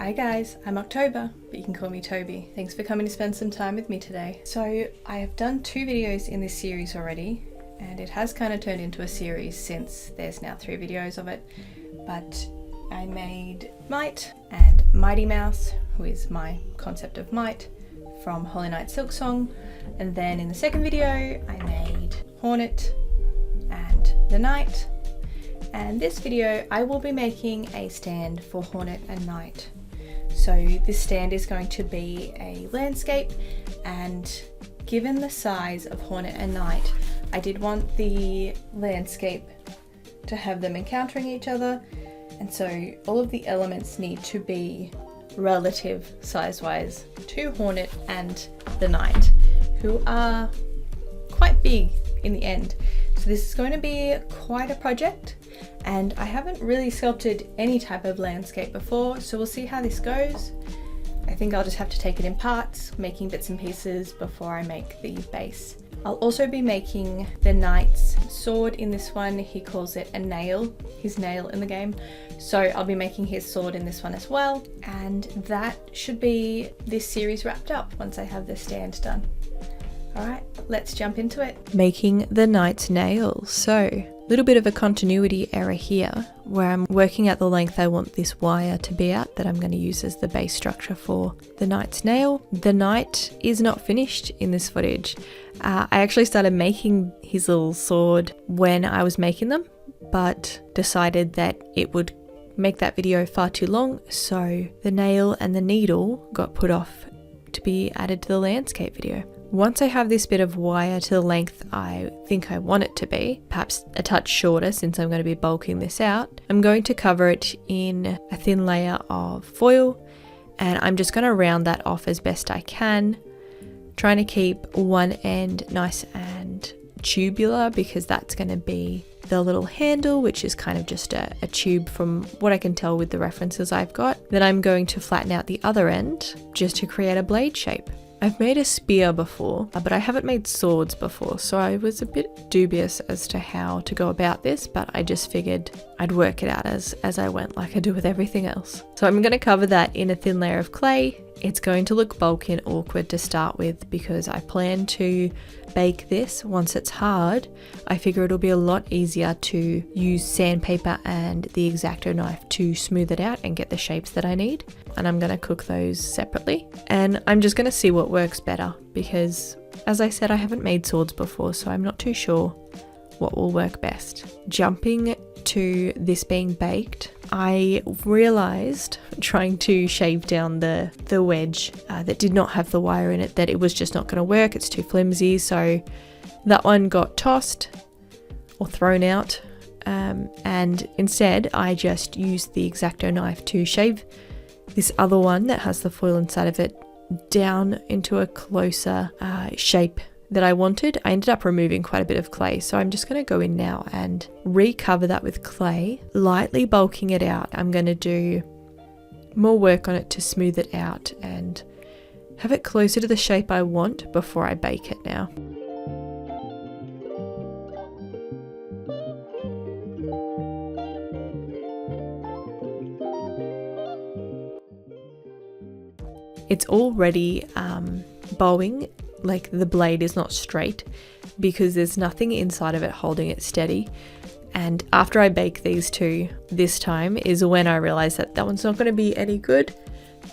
Hi guys, I'm October, but you can call me Toby. Thanks for coming to spend some time with me today. So I have done 2 videos in this series already, and it has kind of turned into a series since there's now 3 videos of it. But I made Might and Mighty Mouse, who is my concept of Might, from Hollow Knight Silksong. And then in the second video, I made Hornet and the Knight. And this video, I will be making a stand for Hornet and Knight. So this stand is going to be a landscape, and given the size of Hornet and Knight, I did want the landscape to have them encountering each other, and so all of the elements need to be relative size-wise to Hornet and the Knight, who are quite big in the end. So this is going to be quite a project, and I haven't really sculpted any type of landscape before, so we'll see how this goes. I think I'll just have to take it in parts, making bits and pieces before I make the base. I'll also be making the Knight's sword in this one. He calls it a nail, his nail in the game. So I'll be making his sword in this one as well, and that should be this series wrapped up once I have the stand done. Alright, let's jump into it. Making the Knight's nail. So, a little bit of a continuity error here, where I'm working out the length I want this wire to be at that I'm going to use as the base structure for the Knight's nail. The Knight is not finished in this footage. I actually started making his little sword when I was making them, but decided that it would make that video far too long, so the nail and the needle got put off to be added to the landscape video. Once I have this bit of wire to the length I think I want it to be, perhaps a touch shorter since I'm going to be bulking this out, I'm going to cover it in a thin layer of foil, and I'm just going to round that off as best I can, trying to keep one end nice and tubular because that's going to be the little handle, which is kind of just a tube from what I can tell with the references I've got. Then I'm going to flatten out the other end just to create a blade shape. I've made a spear before, but I haven't made swords before, so I was a bit dubious as to how to go about this, but I just figured I'd work it out as I went, like I do with everything else. So I'm going to cover that in a thin layer of clay. It's going to look bulky and awkward to start with because I plan to bake this once it's hard. I figure it'll be a lot easier to use sandpaper and the X-Acto knife to smooth it out and get the shapes that I need. And I'm going to cook those separately. And I'm just going to see what works better because, as I said, I haven't made swords before, so I'm not too sure what will work best. Jumping to this being baked, I realized trying to shave down the wedge that did not have the wire in it that it was just not going to work. It's too flimsy, so that one got tossed or thrown out, and instead I just used the X-Acto knife to shave this other one that has the foil inside of it down into a closer shape that I wanted. I ended up removing quite a bit of clay, so I'm just going to go in now and recover that with clay, lightly bulking it out. I'm going to do more work on it to smooth it out and have it closer to the shape I want before I bake it now. It's already bowing, like the blade is not straight because there's nothing inside of it holding it steady. And after I bake these 2 this time is when I realized that that one's not going to be any good,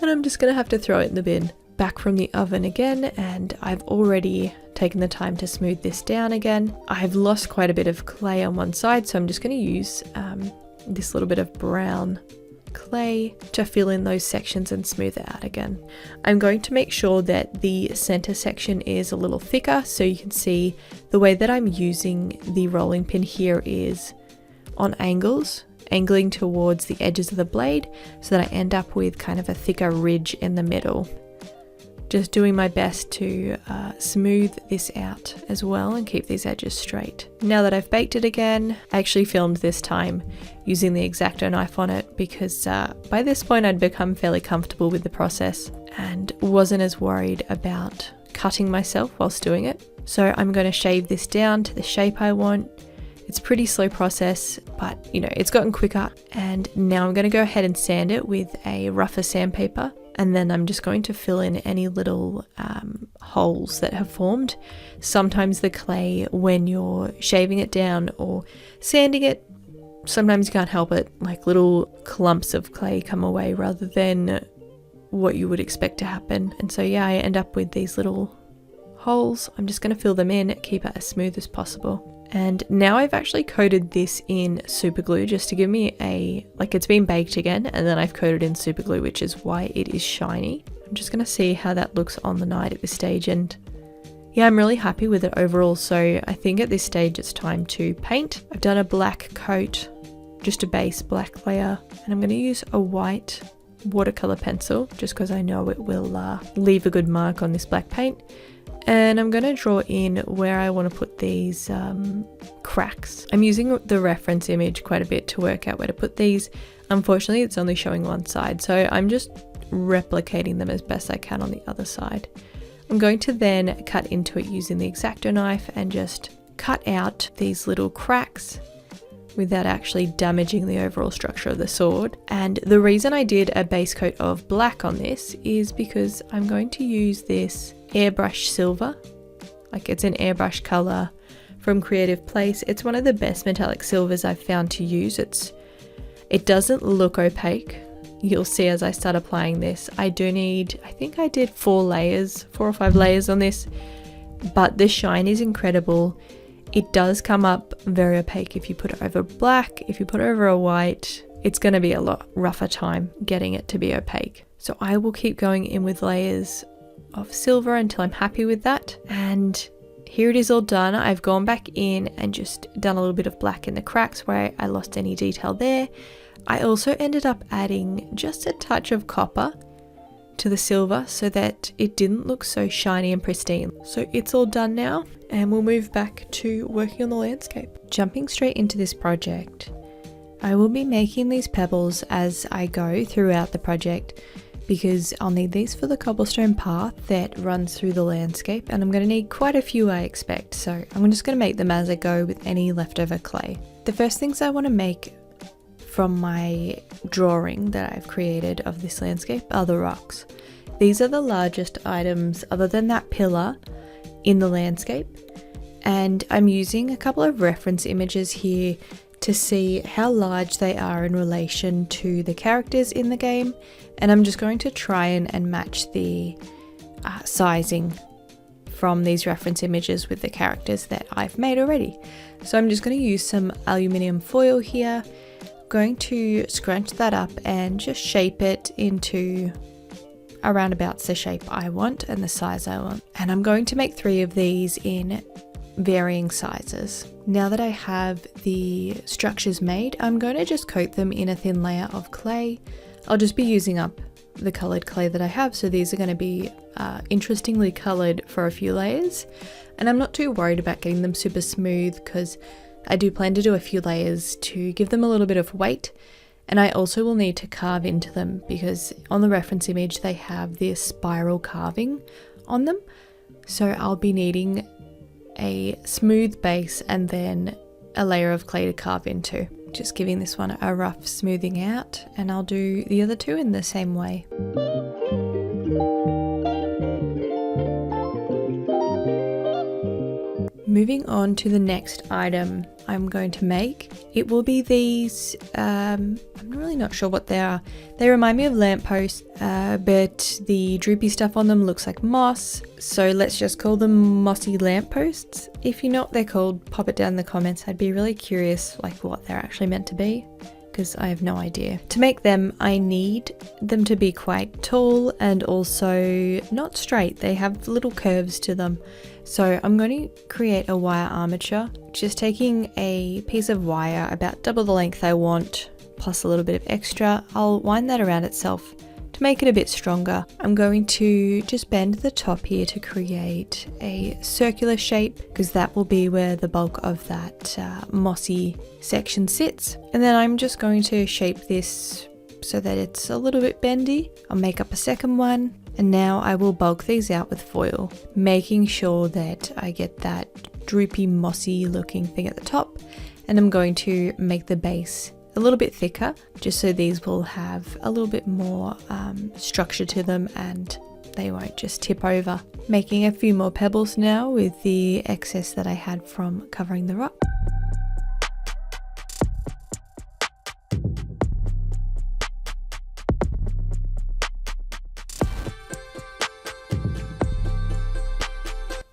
and I'm just going to have to throw it in the bin. Back from the oven again, and I've already taken the time to smooth this down again. I've lost quite a bit of clay on one side, so I'm just going to use this little bit of brown clay to fill in those sections and smooth it out again. I'm going to make sure that the center section is a little thicker, so you can see the way that I'm using the rolling pin here is on angles, angling towards the edges of the blade so that I end up with kind of a thicker ridge in the middle. Just doing my best to smooth this out as well and keep these edges straight. Now that I've baked it again, I actually filmed this time using the X-Acto knife on it because by this point I'd become fairly comfortable with the process and wasn't as worried about cutting myself whilst doing it. So I'm going to shave this down to the shape I want. It's a pretty slow process, but you know, it's gotten quicker. And now I'm going to go ahead and sand it with a rougher sandpaper. And then I'm just going to fill in any little holes that have formed. Sometimes the clay, when you're shaving it down or sanding it, sometimes you can't help it, like little clumps of clay come away rather than what you would expect to happen. And so yeah, I end up with these little holes. I'm just going to fill them in, keep it as smooth as possible. And now I've actually coated this in super glue just to give me like it's been baked again, and then I've coated in super glue, which is why it is shiny. I'm just going to see how that looks on the knight at this stage, and yeah, I'm really happy with it overall. So I think at this stage it's time to paint. I've done a black coat, just a base black layer, and I'm going to use a white watercolor pencil just because I know it will leave a good mark on this black paint. And I'm going to draw in where I want to put these cracks. I'm using the reference image quite a bit to work out where to put these. Unfortunately, it's only showing one side, so I'm just replicating them as best I can on the other side. I'm going to then cut into it using the X-Acto knife and just cut out these little cracks without actually damaging the overall structure of the sword. And the reason I did a base coat of black on this is because I'm going to use this airbrush silver. Like, it's an airbrush color from Creative Place. It's one of the best metallic silvers I've found to use. It doesn't look opaque. You'll see as I start applying this. I think I did 4 or 5 layers on this, but the shine is incredible. It does come up very opaque if you put it over black. If you put it over a white, it's going to be a lot rougher time getting it to be opaque. So I will keep going in with layers of silver until I'm happy with that. And here it is all done. I've gone back in and just done a little bit of black in the cracks where I lost any detail there. I also ended up adding just a touch of copper to the silver so that it didn't look so shiny and pristine. So it's all done now, and we'll move back to working on the landscape. Jumping straight into this project, I will be making these pebbles as I go throughout the project because I'll need these for the cobblestone path that runs through the landscape, and I'm going to need quite a few, I expect, so I'm just going to make them as I go with any leftover clay. The first things I want to make from my drawing that I've created of this landscape are the rocks. These are the largest items other than that pillar in the landscape, and I'm using a couple of reference images here to see how large they are in relation to the characters in the game, and I'm just going to try and match the sizing from these reference images with the characters that I've made already. So I'm just going to use some aluminium foil here, going to scrunch that up and just shape it into around about the shape I want and the size I want. And I'm going to make 3 of these in varying sizes. Now that I have the structures made, I'm going to just coat them in a thin layer of clay. I'll just be using up the colored clay that I have, so these are going to be interestingly colored for a few layers, and I'm not too worried about getting them super smooth because I do plan to do a few layers to give them a little bit of weight. And I also will need to carve into them because on the reference image they have this spiral carving on them, so I'll be needing a smooth base and then a layer of clay to carve into. Just giving this one a rough smoothing out, and I'll do the other 2 in the same way. Moving on to the next item I'm going to make. It will be these, I'm really not sure what they are. They remind me of lampposts, but the droopy stuff on them looks like moss. So let's just call them mossy lampposts. If you know what they're called, pop it down in the comments. I'd be really curious like what they're actually meant to be, because I have no idea. To make them, I need them to be quite tall and also not straight. They have little curves to them. So I'm going to create a wire armature, just taking a piece of wire about double the length I want, plus a little bit of extra. I'll wind that around itself to make it a bit stronger. I'm going to just bend the top here to create a circular shape, because that will be where the bulk of that mossy section sits. And then I'm just going to shape this so that it's a little bit bendy. I'll make up a second one, and now I will bulk these out with foil, making sure that I get that droopy mossy looking thing at the top, and I'm going to make the base a little bit thicker just so these will have a little bit more structure to them and they won't just tip over. Making a few more pebbles now with the excess that I had from covering the rock.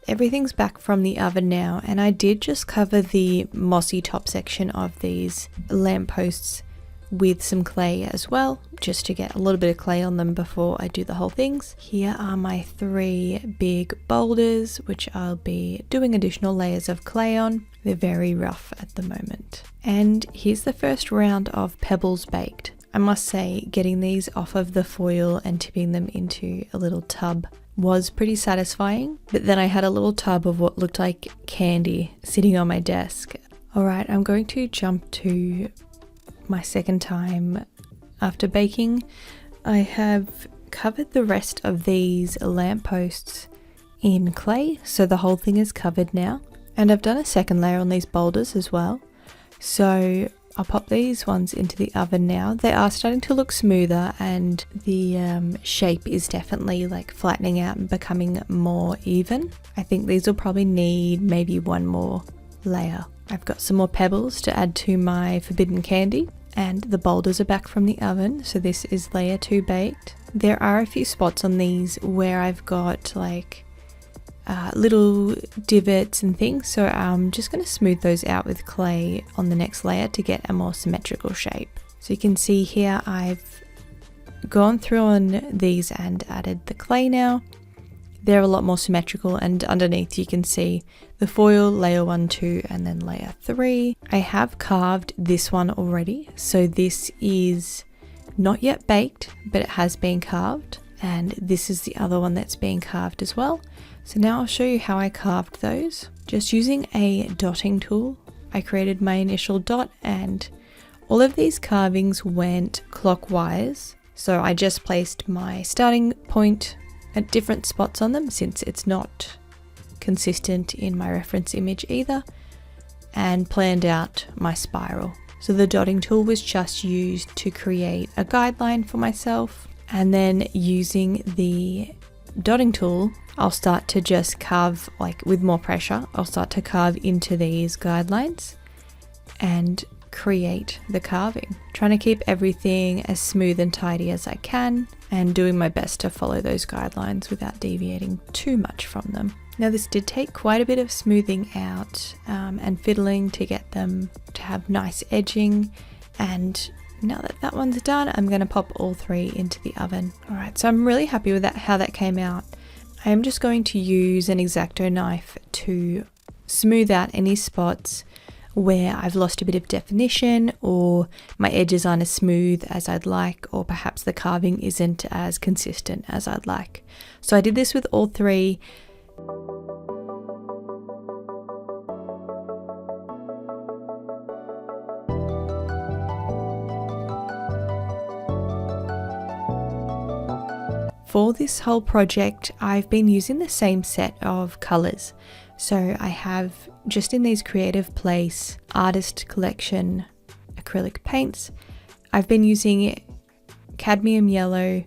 Everything's back from the oven now, and I did just cover the mossy top section of these lampposts with some clay as well, just to get a little bit of clay on them before I do the whole things. Here are my 3 big boulders, which I'll be doing additional layers of clay on. They're very rough at the moment. And here's the first round of pebbles baked. I must say, getting these off of the foil and tipping them into a little tub was pretty satisfying, but then I had a little tub of what looked like candy sitting on my desk. Alright, I'm going to jump to my second time after baking. I have covered the rest of these lampposts in clay, so the whole thing is covered now. And I've done a second layer on these boulders as well. So I'll pop these ones into the oven now. They are starting to look smoother and the shape is definitely like flattening out and becoming more even. I think these will probably need maybe one more layer. I've got some more pebbles to add to my forbidden candy, and the boulders are back from the oven, so this is layer 2 baked. There are a few spots on these where I've got like little divots and things, so I'm just going to smooth those out with clay on the next layer to get a more symmetrical shape. So you can see here I've gone through on these and added the clay now. They're a lot more symmetrical, and underneath you can see the foil, layer 1, 2, and then layer 3. I have carved this one already, so this is not yet baked, but it has been carved, and this is the other one that's being carved as well. So now I'll show you how I carved those. Just using a dotting tool, I created my initial dot, and all of these carvings went clockwise. So I just placed my starting point at different spots on them, since it's not consistent in my reference image either, and planned out my spiral. So the dotting tool was just used to create a guideline for myself, and then using the dotting tool, I'll start to just carve, like with more pressure, I'll start to carve into these guidelines and create the carving. Trying to keep everything as smooth and tidy as I can, and doing my best to follow those guidelines without deviating too much from them. Now this did take quite a bit of smoothing out and fiddling to get them to have nice edging, and now that that one's done, I'm going to pop all 3 into the oven. Alright, so I'm really happy with that, how that came out. I am just going to use an X-Acto knife to smooth out any spots where I've lost a bit of definition, or my edges aren't as smooth as I'd like, or perhaps the carving isn't as consistent as I'd like. So I did this with all 3. For this whole project, I've been using the same set of colours. So I have, just in these Creative Place Artist Collection acrylic paints, I've been using cadmium yellow,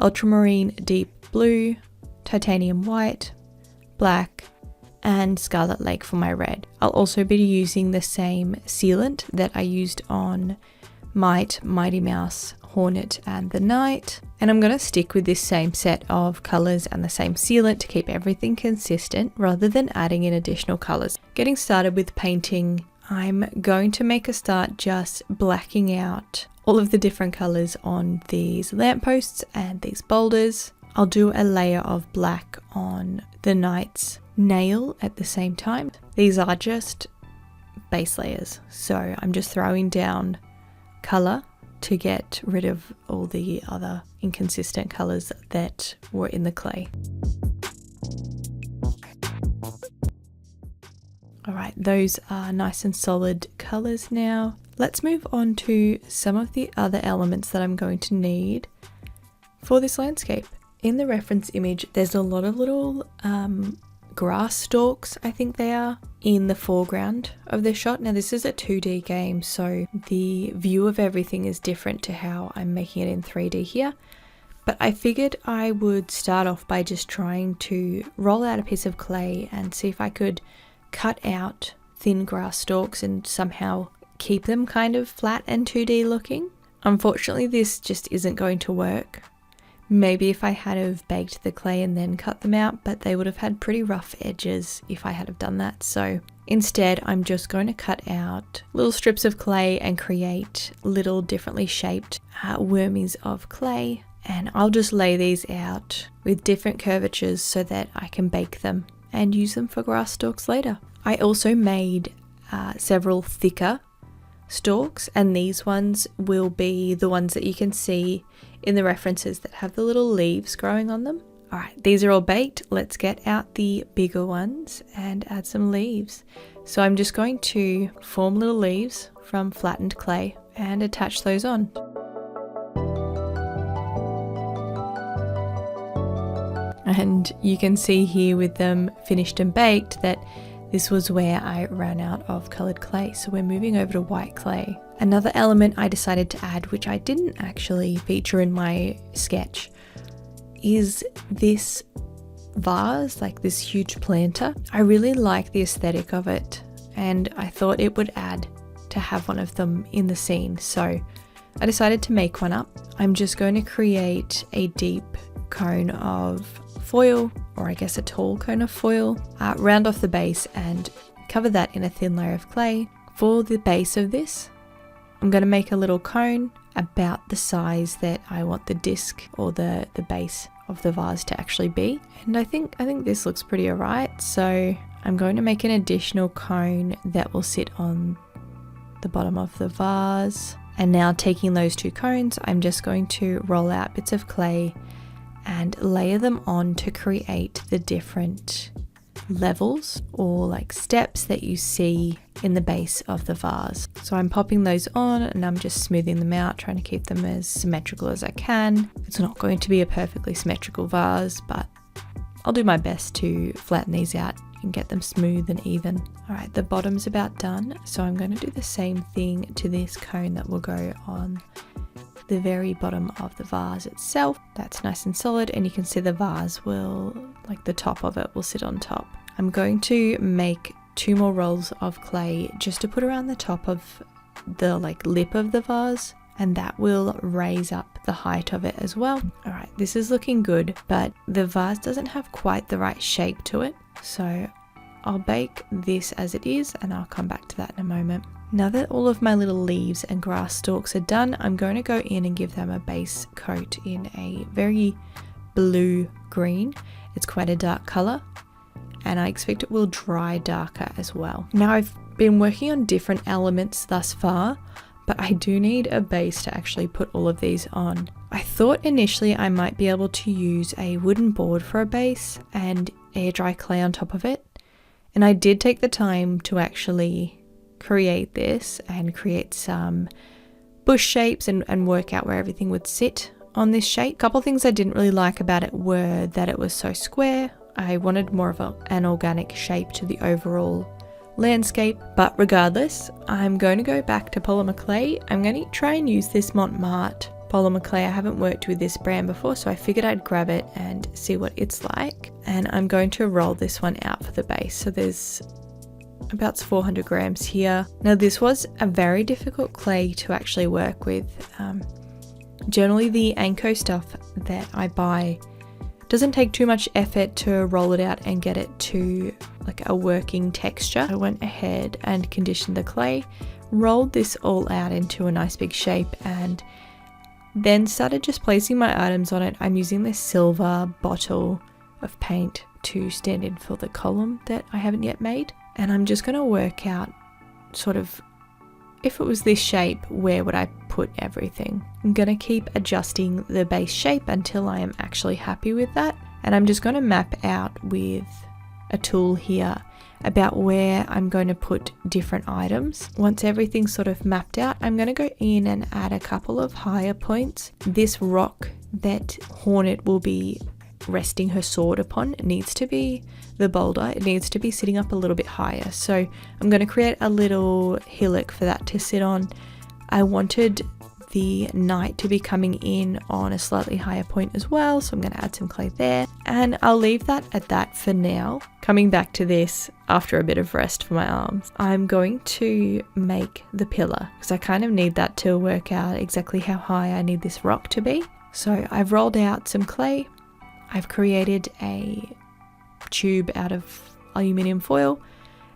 ultramarine deep blue, titanium white, black, and Scarlet Lake for my red. I'll also be using the same sealant that I used on Mighty Mouse, Hornet, and the Knight. And I'm going to stick with this same set of colours and the same sealant to keep everything consistent rather than adding in additional colours. Getting started with painting, I'm going to make a start just blacking out all of the different colours on these lampposts and these boulders. I'll do a layer of black on the Knight's nail at the same time. These are just base layers, so I'm just throwing down colour to get rid of all the other inconsistent colours that were in the clay. Alright, those are nice and solid colours now. Let's move on to some of the other elements that I'm going to need for this landscape. In the reference image, there's a lot of little grass stalks, I think they are, in the foreground of the shot. Now this is a 2D game, so the view of everything is different to how I'm making it in 3D here. But I figured I would start off by just trying to roll out a piece of clay and see if I could cut out thin grass stalks and somehow keep them kind of flat and 2D looking. Unfortunately, this just isn't going to work. Maybe if I had have baked the clay and then cut them out, but they would have had pretty rough edges if I had have done that. So instead, I'm just going to cut out little strips of clay and create little differently shaped wormies of clay. And I'll just lay these out with different curvatures so that I can bake them and use them for grass stalks later. I also made several thicker stalks, and these ones will be the ones that you can see in the references that have the little leaves growing on them. Alright, these are all baked. Let's get out the bigger ones and add some leaves. So I'm just going to form little leaves from flattened clay and attach those on. And you can see here with them finished and baked that this was where I ran out of coloured clay. So we're moving over to white clay. Another element I decided to add, which I didn't actually feature in my sketch, is this vase, like this huge planter. I really like the aesthetic of it, and I thought it would add to have one of them in the scene. So I decided to make one up. I'm just going to create a deep cone of foil, or I guess a tall cone of foil, round off the base and cover that in a thin layer of clay. For the base of this, I'm going to make a little cone about the size that I want the disc or the base of the vase to actually be. And I think this looks pretty alright. So I'm going to make an additional cone that will sit on the bottom of the vase. And now taking those two cones, I'm just going to roll out bits of clay and layer them on to create the different levels or like steps that you see in the base of the vase. So I'm popping those on and I'm just smoothing them out, trying to keep them as symmetrical as I can. It's not going to be a perfectly symmetrical vase, but I'll do my best to flatten these out and get them smooth and even. Alright, the bottom's about done, so I'm going to do the same thing to this cone that will go on the very bottom of the vase itself. That's nice and solid, and you can see the vase will, like the top of it will sit on top. I'm going to make 2 more rolls of clay just to put around the top of the lip of the vase, and that will raise up the height of it as well. Alright, this is looking good, but the vase doesn't have quite the right shape to it, so I'll bake this as it is and I'll come back to that in a moment. Now that all of my little leaves and grass stalks are done, I'm going to go in and give them a base coat in a very blue-green. It's quite a dark colour, and I expect it will dry darker as well. Now I've been working on different elements thus far, but I do need a base to actually put all of these on. I thought initially I might be able to use a wooden board for a base and air dry clay on top of it, and I did take the time to actually create this and create some bush shapes and work out where everything would sit on this shape. A couple things I didn't really like about it were that it was so square. I wanted more of an organic shape to the overall landscape, but regardless, I'm going to go back to polymer clay. I'm going to try and use this Montmartre polymer clay. I haven't worked with this brand before, so I figured I'd grab it and see what it's like. And I'm going to roll this one out for the base. So there's about 400 grams here. Now this was a very difficult clay to actually work with. Generally the Anko stuff that I buy doesn't take too much effort to roll it out and get it to like a working texture. I went ahead and conditioned the clay, rolled this all out into a nice big shape, and then started just placing my items on it. I'm using this silver bottle of paint to stand in for the column that I haven't yet made. And I'm just going to work out sort of, if it was this shape, where would I put everything? I'm going to keep adjusting the base shape until I am actually happy with that. And I'm just going to map out with a tool here about where I'm going to put different items. Once everything's sort of mapped out, I'm going to go in and add a couple of higher points. This rock that Hornet will be resting her sword upon needs to be the boulder. It needs to be sitting up a little bit higher. So I'm going to create a little hillock for that to sit on. I wanted the knight to be coming in on a slightly higher point as well, so I'm going to add some clay there, and I'll leave that at that for now. Coming back to this after a bit of rest for my arms, I'm going to make the pillar because I kind of need that to work out exactly how high I need this rock to be. So I've rolled out some clay, I've created a tube out of aluminium foil,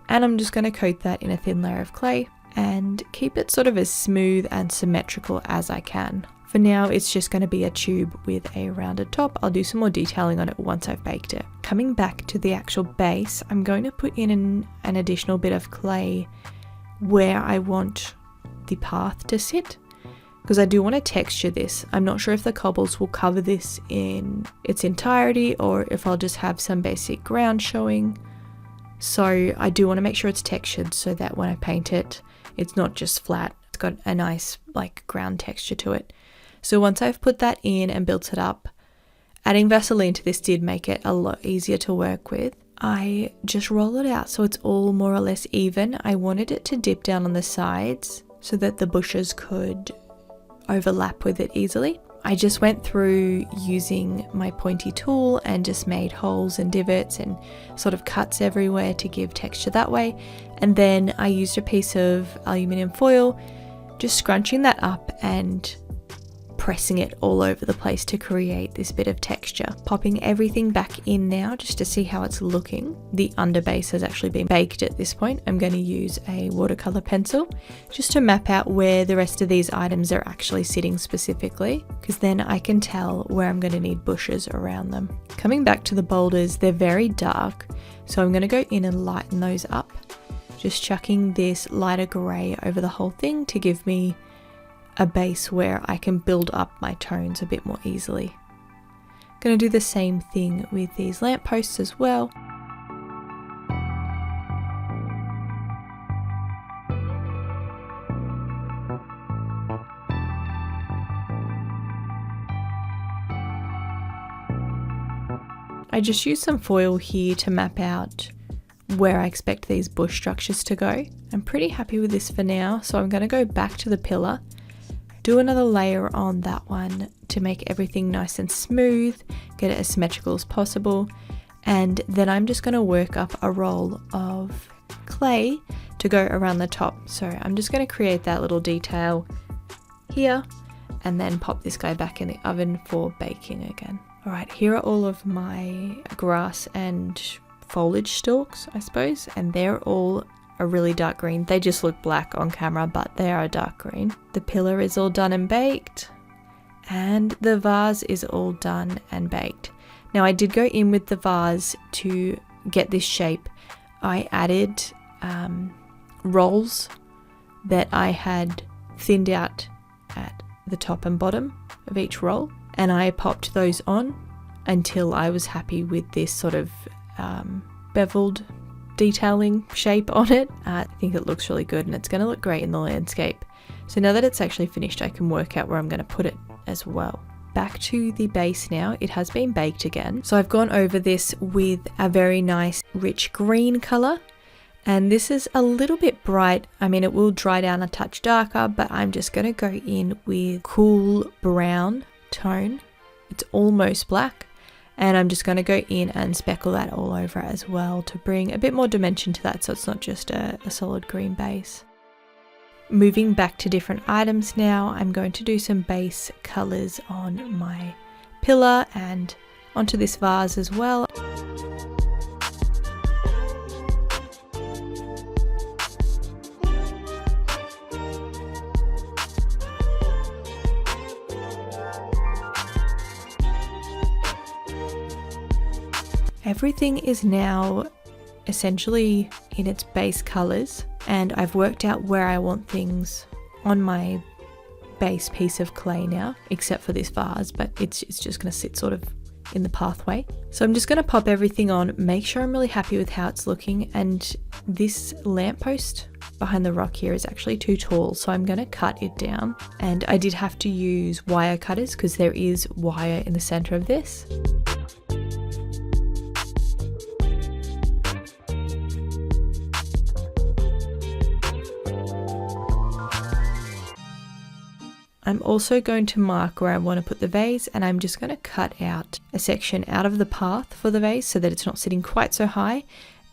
and I'm just going to coat that in a thin layer of clay and keep it sort of as smooth and symmetrical as I can. For now, it's just going to be a tube with a rounded top. I'll do some more detailing on it once I've baked it. Coming back to the actual base, I'm going to put in an additional bit of clay where I want the path to sit, because I do want to texture this. I'm not sure if the cobbles will cover this in its entirety or if I'll just have some basic ground showing. So I do want to make sure it's textured so that when I paint it, it's not just flat. It's got a nice like ground texture to it. So once I've put that in and built it up, adding Vaseline to this did make it a lot easier to work with. I just roll it out so it's all more or less even. I wanted it to dip down on the sides so that the bushes could overlap with it easily. I just went through using my pointy tool and just made holes and divots and sort of cuts everywhere to give texture that way. And then I used a piece of aluminium foil, just scrunching that up and pressing it all over the place to create this bit of texture. Popping everything back in now just to see how it's looking. The underbase has actually been baked at this point. I'm going to use a watercolor pencil just to map out where the rest of these items are actually sitting specifically, because then I can tell where I'm going to need bushes around them. Coming back to the boulders, they're very dark, so I'm going to go in and lighten those up. Just chucking this lighter grey over the whole thing to give me a base where I can build up my tones a bit more easily. Going to do the same thing with these lampposts as well. I just used some foil here to map out where I expect these bush structures to go. I'm pretty happy with this for now, so I'm going to go back to the pillar, do another layer on that one to make everything nice and smooth, get it as symmetrical as possible, and then I'm just going to work up a roll of clay to go around the top. So I'm just going to create that little detail here and then pop this guy back in the oven for baking again. Alright, here are all of my grass and foliage stalks, I suppose, and they're all a really dark green. They just look black on camera, but they are a dark green. The pillar is all done and baked, and the vase is all done and baked. Now I did go in with the vase to get this shape. I added rolls that I had thinned out at the top and bottom of each roll, and I popped those on until I was happy with this sort of beveled detailing shape on it. I think it looks really good and it's going to look great in the landscape. So now that it's actually finished, I can work out where I'm going to put it as well. Back to the base now. It has been baked again. So I've gone over this with a very nice rich green color, and this is a little bit bright. I mean, it will dry down a touch darker, but I'm just going to go in with cool brown tone. It's almost black. And I'm just going to go in and speckle that all over as well to bring a bit more dimension to that, so it's not just a solid green base. Moving back to different items now, I'm going to do some base colours on my pillar and onto this vase as well. Everything is now essentially in its base colours, and I've worked out where I want things on my base piece of clay now, except for this vase, but it's just going to sit sort of in the pathway. So I'm just going to pop everything on, make sure I'm really happy with how it's looking, and this lamppost behind the rock here is actually too tall, so I'm going to cut it down. And I did have to use wire cutters because there is wire in the centre of this. I'm also going to mark where I want to put the vase, and I'm just going to cut out a section out of the path for the vase so that it's not sitting quite so high.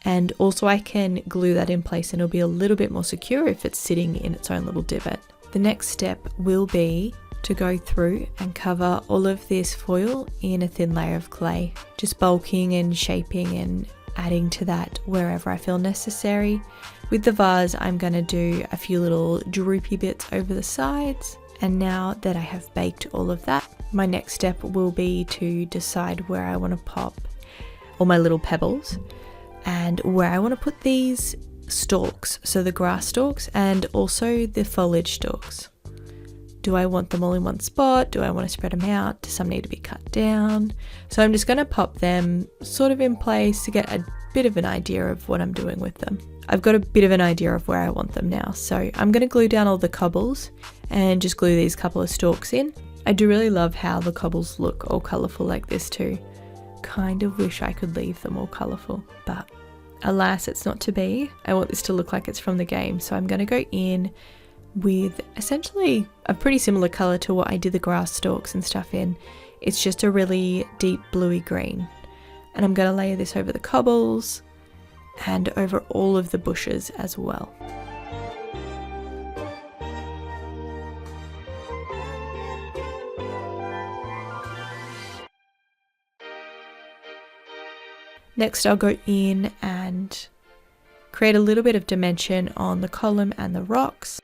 And also I can glue that in place and it'll be a little bit more secure if it's sitting in its own little divot. The next step will be to go through and cover all of this foil in a thin layer of clay, just bulking and shaping and adding to that wherever I feel necessary. With the vase, I'm going to do a few little droopy bits over the sides. And now that I have baked all of that, my next step will be to decide where I want to pop all my little pebbles and where I want to put these stalks, so the grass stalks and also the foliage stalks. Do I want them all in one spot? Do I want to spread them out? Do some need to be cut down? So I'm just going to pop them sort of in place to get a bit of an idea of what I'm doing with them. I've got a bit of an idea of where I want them now, so I'm going to glue down all the cobbles and just glue these couple of stalks in. I do really love how the cobbles look all colourful like this too. Kind of wish I could leave them all colourful, but alas, it's not to be. I want this to look like it's from the game, so I'm going to go in with essentially a pretty similar colour to what I did the grass stalks and stuff in. It's just a really deep bluey green. And I'm going to layer this over the cobbles and over all of the bushes as well. Next, I'll go in and create a little bit of dimension on the column and the rocks.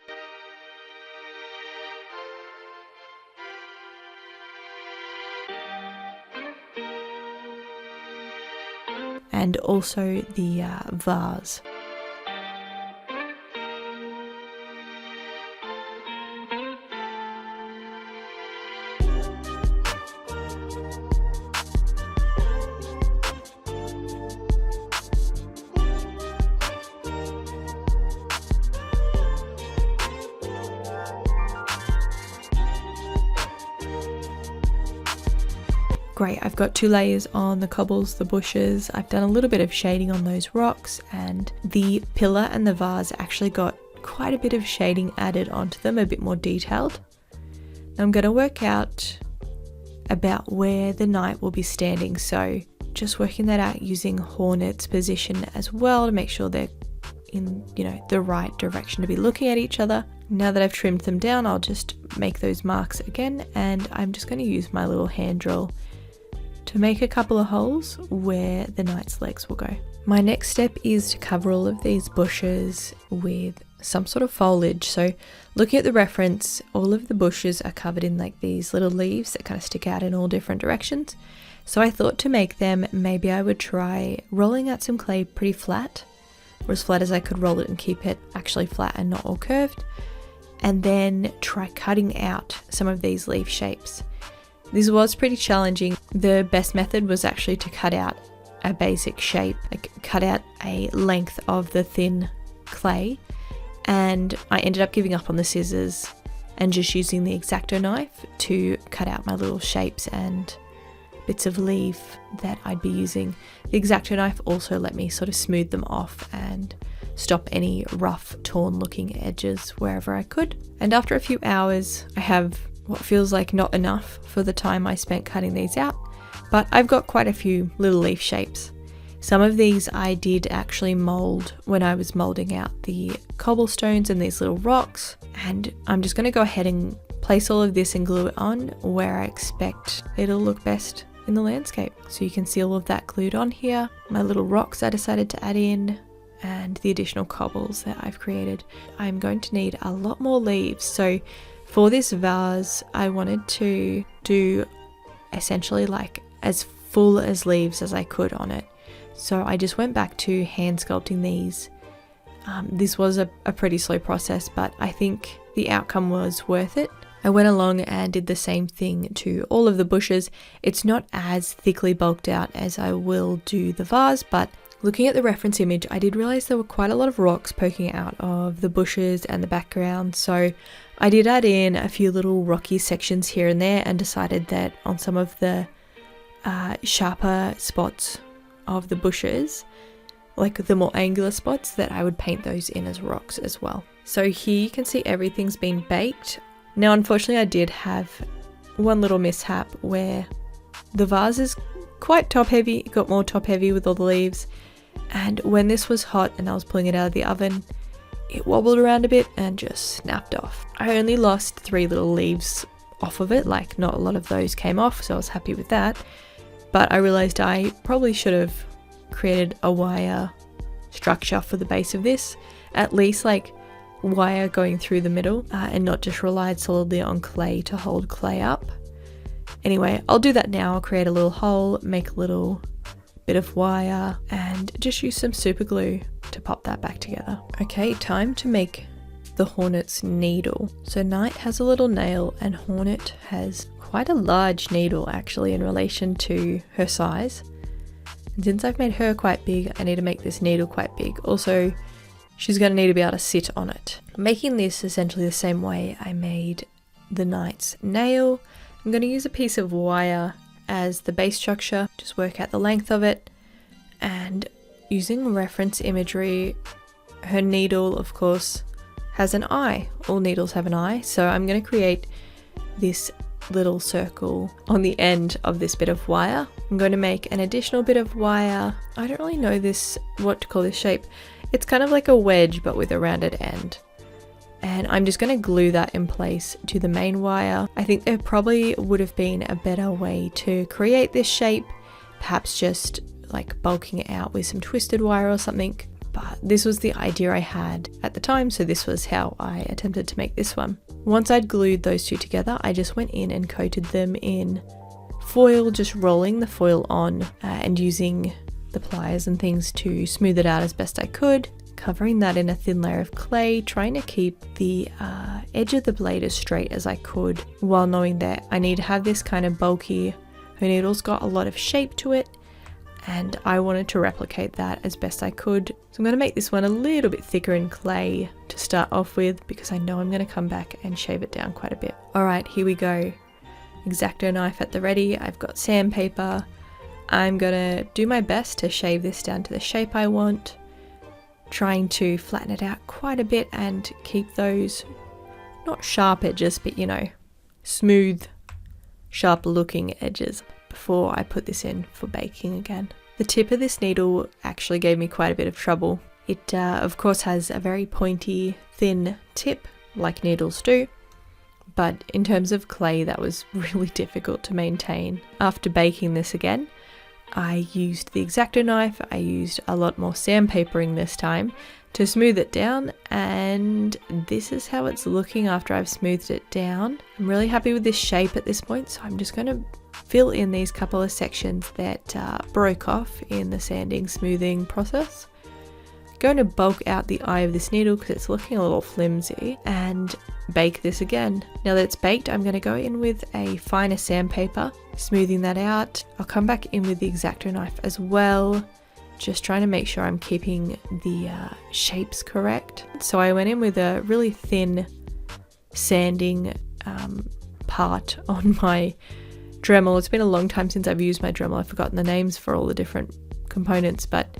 And also the vase. Great, I've got 2 layers on the cobbles, the bushes. I've done a little bit of shading on those rocks, and the pillar and the vase actually got quite a bit of shading added onto them, a bit more detailed. Now I'm going to work out about where the knight will be standing, so just working that out using Hornet's position as well to make sure they're in, the right direction to be looking at each other. Now that I've trimmed them down, I'll just make those marks again, and I'm just going to use my little hand drill to make a couple of holes where the knight's legs will go. My next step is to cover all of these bushes with some sort of foliage. So looking at the reference, all of the bushes are covered in like these little leaves that kind of stick out in all different directions. So I thought to make them, maybe I would try rolling out some clay pretty flat, or as flat as I could roll it and keep it actually flat and not all curved, and then try cutting out some of these leaf shapes. This was pretty challenging. The best method was actually to cut out a basic shape, like cut out a length of the thin clay, and I ended up giving up on the scissors and just using the X-Acto knife to cut out my little shapes and bits of leaf that I'd be using. The X-Acto knife also let me sort of smooth them off and stop any rough, torn looking edges wherever I could. And after a few hours, I have what feels like not enough for the time I spent cutting these out, but I've got quite a few little leaf shapes. Some of these I did actually mold when I was molding out the cobblestones and these little rocks, and I'm just going to go ahead and place all of this and glue it on where I expect it'll look best in the landscape. So you can see all of that glued on here, my little rocks I decided to add in, and the additional cobbles that I've created. I'm going to need a lot more leaves, so for this vase, I wanted to do essentially like as full as leaves as I could on it. So I just went back to hand sculpting these. This was a pretty slow process, but I think the outcome was worth it. I went along and did the same thing to all of the bushes. It's not as thickly bulked out as I will do the vase, but looking at the reference image, I did realize there were quite a lot of rocks poking out of the bushes and the background, so I did add in a few little rocky sections here and there and decided that on some of the sharper spots of the bushes, like the more angular spots, that I would paint those in as rocks as well. So here you can see everything's been baked. Now unfortunately I did have one little mishap where the vase is quite top heavy. It got more top heavy with all the leaves, and when this was hot and I was pulling it out of the oven, it wobbled around a bit and just snapped off. I only lost 3 little leaves off of it, like not a lot of those came off, so I was happy with that. But I realized I probably should have created a wire structure for the base of this, at least like wire going through the middle, and not just relied solidly on clay to hold clay up. Anyway, I'll do that now. I'll create a little hole, make a little bit of wire, and just use some super glue to pop that back together. Okay, time to make the Hornet's needle. So Knight has a little nail and Hornet has quite a large needle actually in relation to her size. And since I've made her quite big, I need to make this needle quite big. Also, she's going to need to be able to sit on it. Making this essentially the same way I made the Knight's nail, I'm going to use a piece of wire as the base structure, just work out the length of it, and using reference imagery, her needle of course has an eye. All needles have an eye, so I'm going to create this little circle on the end of this bit of wire. I'm going to make an additional bit of wire. I don't really know what to call this shape. It's kind of like a wedge but with a rounded end. And I'm just going to glue that in place to the main wire. I think there probably would have been a better way to create this shape, perhaps just like bulking it out with some twisted wire or something. But this was the idea I had at the time, so this was how I attempted to make this one. Once I'd glued those two together, I just went in and coated them in foil, just rolling the foil on and using the pliers and things to smooth it out as best I could. Covering that in a thin layer of clay, trying to keep the edge of the blade as straight as I could, while knowing that I need to have this kind of bulky. Her needle's got a lot of shape to it, and I wanted to replicate that as best I could. So I'm going to make this one a little bit thicker in clay to start off with, because I know I'm going to come back and shave it down quite a bit. Alright, here we go. X-Acto knife at the ready. I've got sandpaper. I'm going to do my best to shave this down to the shape I want, trying to flatten it out quite a bit and keep those not sharp edges, but you know, smooth, sharp looking edges before I put this in for baking again. The tip of this needle actually gave me quite a bit of trouble. It of course has a very pointy, thin tip like needles do, but in terms of clay that was really difficult to maintain. After baking this again, I used the X-Acto knife. I used a lot more sandpapering this time to smooth it down, and this is how it's looking after I've smoothed it down. I'm really happy with this shape at this point, so I'm just going to fill in these couple of sections that broke off in the sanding smoothing process. I'm going to bulk out the eye of this needle because it's looking a little flimsy, and bake this again. Now that it's baked, I'm going to go in with a finer sandpaper, smoothing that out. I'll come back in with the X-Acto knife as well, just trying to make sure I'm keeping the shapes correct. So I went in with a really thin sanding part on my Dremel. It's been a long time since I've used my Dremel. I've forgotten the names for all the different components, but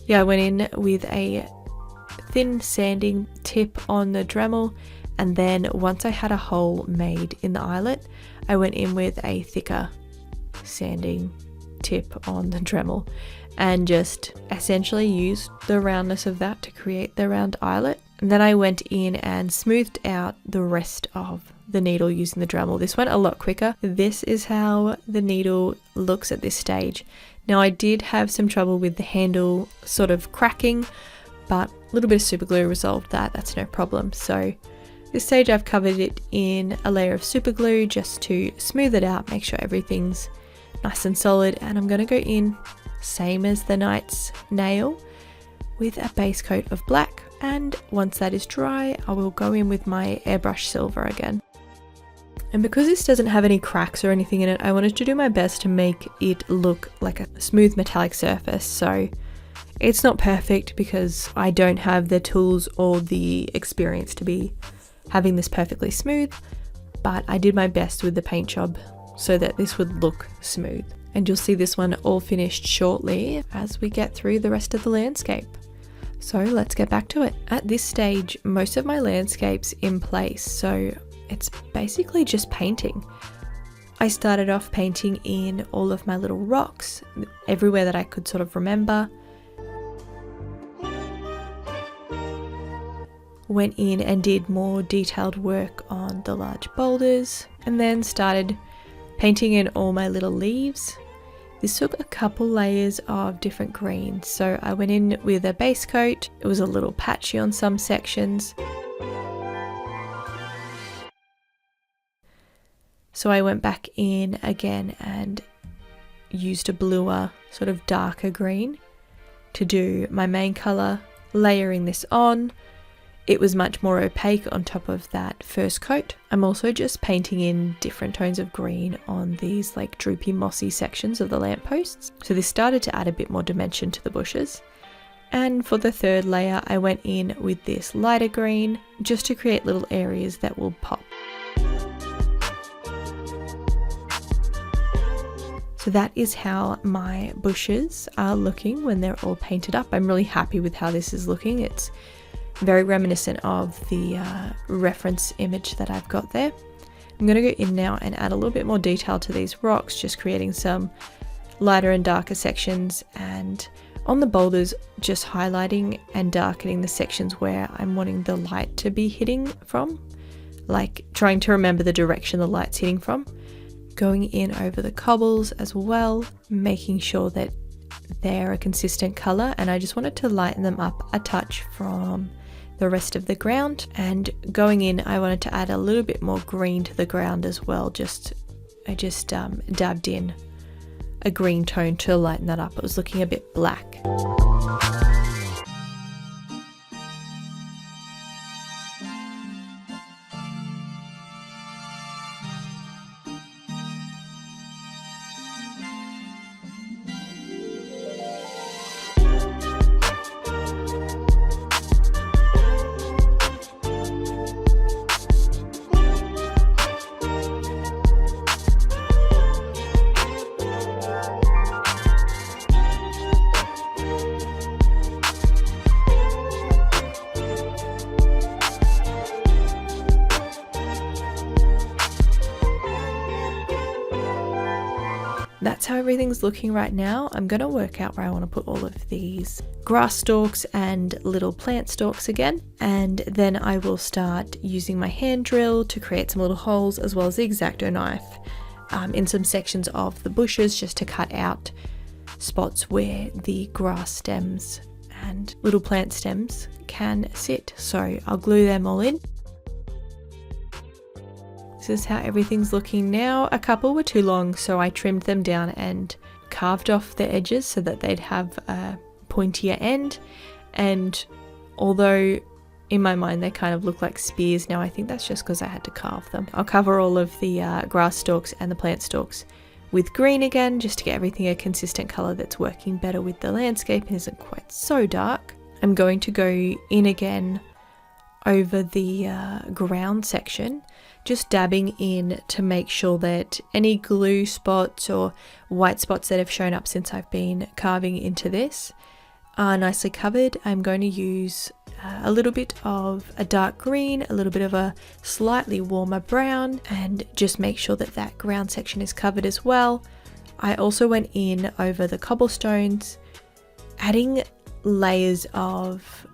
yeah, I went in with a thin sanding tip on the Dremel, and then once I had a hole made in the eyelet, I went in with a thicker sanding tip on the Dremel and just essentially used the roundness of that to create the round eyelet. And then I went in and smoothed out the rest of the needle using the Dremel. This went a lot quicker. This is how the needle looks at this stage. Now I did have some trouble with the handle sort of cracking, but a little bit of super glue resolved that. That's no problem. So this stage I've covered it in a layer of super glue just to smooth it out, make sure everything's nice and solid, and I'm going to go in, same as the Knight's nail, with a base coat of black, and once that is dry I will go in with my airbrush silver again. And because this doesn't have any cracks or anything in it, I wanted to do my best to make it look like a smooth metallic surface. So it's not perfect because I don't have the tools or the experience to be having this perfectly smooth, but I did my best with the paint job so that this would look smooth. And you'll see this one all finished shortly as we get through the rest of the landscape. So let's get back to it. At this stage, most of my landscape's in place, so it's basically just painting. I started off painting in all of my little rocks, everywhere that I could sort of remember. Went in and did more detailed work on the large boulders, and then started painting in all my little leaves. This took a couple layers of different greens, so I went in with a base coat. It was a little patchy on some sections, so I went back in again and used a bluer, sort of darker green to do my main colour. Layering this on, it was much more opaque on top of that first coat. I'm also just painting in different tones of green on these like droopy mossy sections of the lampposts. So this started to add a bit more dimension to the bushes. And for the third layer, I went in with this lighter green just to create little areas that will pop. So that is how my bushes are looking when they're all painted up. I'm really happy with how this is looking. It's very reminiscent of the reference image that I've got there. I'm going to go in now and add a little bit more detail to these rocks, just creating some lighter and darker sections, and on the boulders just highlighting and darkening the sections where I'm wanting the light to be hitting from, like trying to remember the direction the light's hitting from. Going in over the cobbles as well, making sure that they're a consistent colour, and I just wanted to lighten them up a touch from the rest of the ground. And going in, I wanted to add a little bit more green to the ground as well. I just dabbed in a green tone to lighten that up. It was looking a bit black. That's how everything's looking right now. I'm going to work out where I want to put all of these grass stalks and little plant stalks again, and then I will start using my hand drill to create some little holes, as well as the X-Acto knife in some sections of the bushes, just to cut out spots where the grass stems and little plant stems can sit. So I'll glue them all in. This is how everything's looking now. A couple were too long, so I trimmed them down and carved off the edges so that they'd have a pointier end. And although in my mind they kind of look like spears now, I think that's just because I had to carve them. I'll cover all of the grass stalks and the plant stalks with green again, just to get everything a consistent colour that's working better with the landscape and isn't quite so dark. I'm going to go in again over the ground section, just dabbing in to make sure that any glue spots or white spots that have shown up since I've been carving into this are nicely covered. I'm going to use a little bit of a dark green, a little bit of a slightly warmer brown, and just make sure that that ground section is covered as well. I also went in over the cobblestones, adding layers of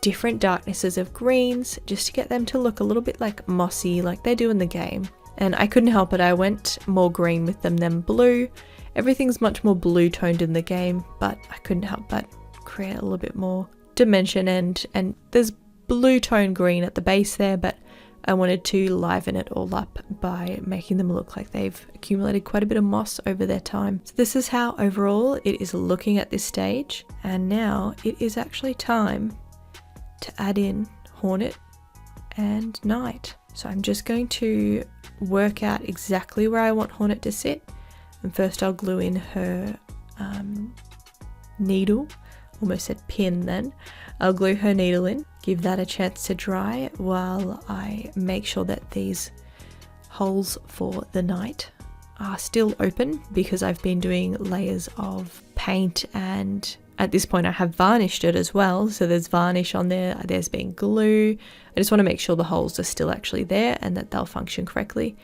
different darknesses of greens just to get them to look a little bit like mossy, like they do in the game. And I couldn't help it, I went more green with them than blue. Everything's much more blue toned in the game, but I couldn't help but create a little bit more dimension, and there's blue tone green at the base there, but I wanted to liven it all up by making them look like they've accumulated quite a bit of moss over their time. So this is how overall it is looking at this stage, and now it is actually time to add in Hornet and Knight. So I'm just going to work out exactly where I want Hornet to sit, and first I'll glue in her needle, almost said pin then. I'll glue her needle in, give that a chance to dry while I make sure that these holes for the Knight are still open, because I've been doing layers of paint and At this point I have varnished it as well, so there's varnish on there, there's been glue. I just want to make sure the holes are still actually there and that they'll function correctly.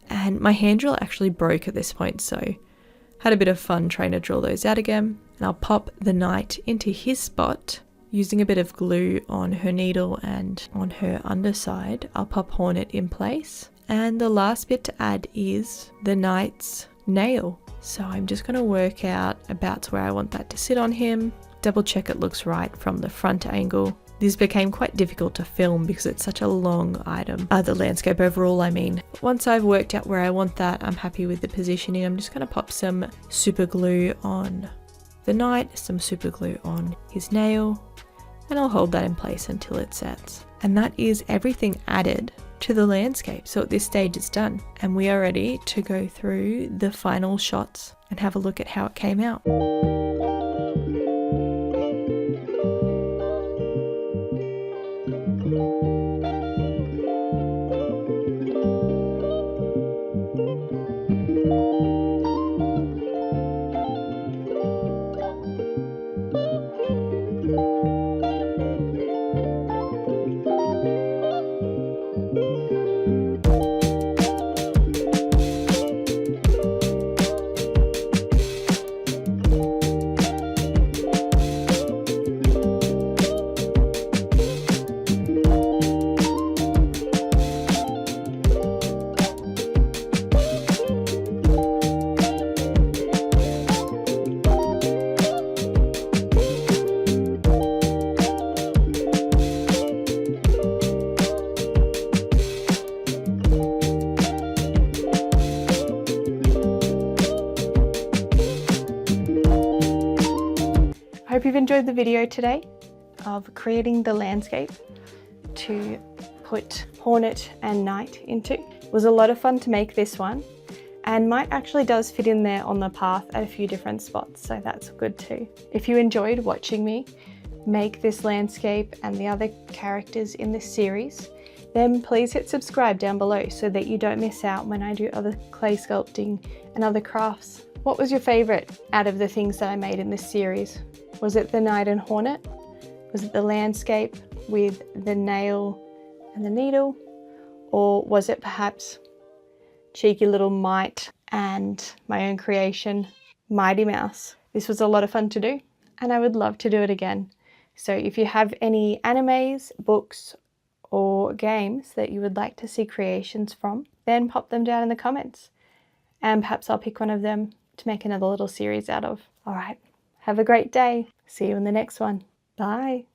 And my hand drill actually broke at this point, so had a bit of fun trying to drill those out again. And I'll pop the knight into his spot using a bit of glue on her needle, and on her underside I'll pop Hornet in place. And the last bit to add is the knight's nail. So I'm just going to work out about where I want that to sit on him, double check it looks right from the front angle. This became quite difficult to film because it's such a long item, the landscape overall I mean. Once I've worked out where I want that, I'm happy with the positioning. I'm just going to pop some super glue on the knight, some super glue on his nail, and I'll hold that in place until it sets. And that is everything added to the landscape. So at this stage it's done, and we are ready to go through the final shots and have a look at how it came out. I hope you've enjoyed the video today of creating the landscape to put Hornet and Knight into. It was a lot of fun to make this one, and Knight actually does fit in there on the path at a few different spots, so that's good too. If you enjoyed watching me make this landscape and the other characters in this series, then please hit subscribe down below so that you don't miss out when I do other clay sculpting and other crafts. What was your favourite out of the things that I made in this series? Was it the Knight and Hornet? Was it the landscape with the nail and the needle? Or was it perhaps cheeky little Mite and my own creation, Mighty Mouse? This was a lot of fun to do, and I would love to do it again. So if you have any animes, books, or games that you would like to see creations from, then pop them down in the comments, and perhaps I'll pick one of them to make another little series out of. All right. Have a great day. See you in the next one. Bye.